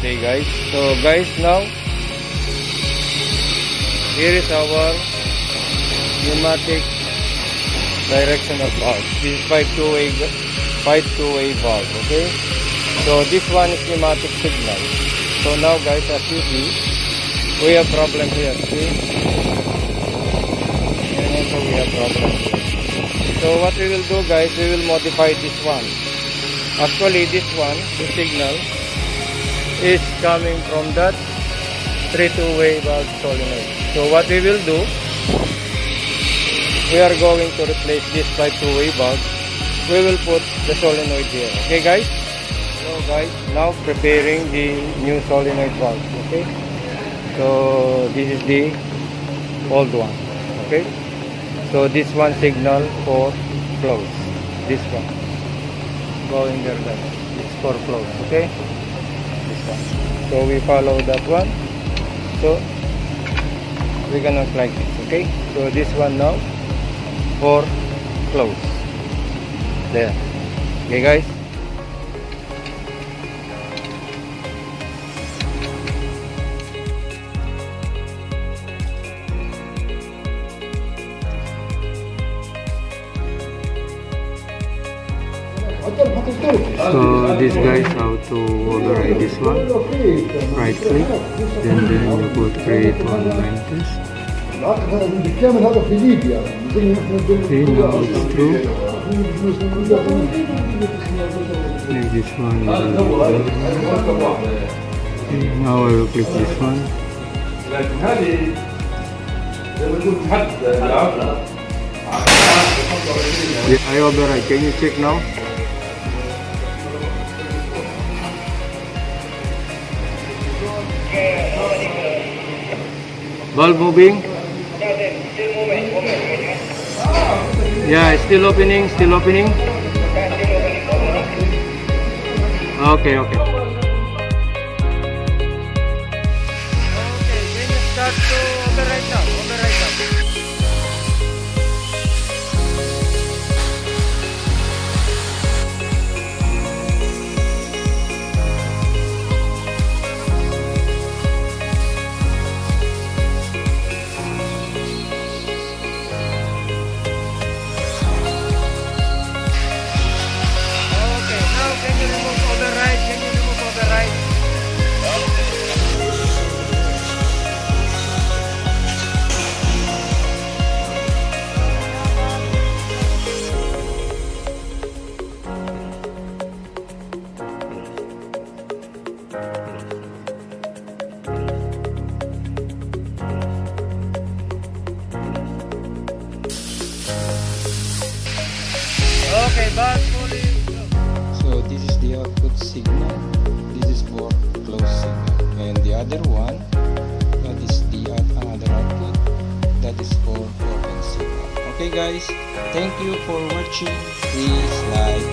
Okay guys, so guys, now here is our pneumatic directional valve. This is 5-2-way valve. Okay, so this one is pneumatic signal. So now guys, as you see, we have problem here. See, and also we have problem here. So what we will do guys, we will modify this one. Actually this one, the signal is coming from that 3-2-way valve solenoid. So what we will do, we are going to replace this 5-2-way valve. We will put the solenoid here. Okay guys? So guys, now preparing the new solenoid valve. Okay? So this is the old one. Okay? So this one signal for close. This one. Going there guys. It's for close. Okay? So we follow that one. So we cannot like this. Okay, so this one now for close there. Okay guys, so this guys how to override this one. Right click, then you put create online test. Okay, now it's true. Like this one. Okay, now I will click this one. I override. Can you check now? Valve moving? Yeah, still opening, still opening. Okay, okay. Okay, can you start to override now? Override now. Okay, but So this is the output signal. This is for close signal, and the other one, that is the another output, that is for open signal. Okay guys, thank you for watching. Please like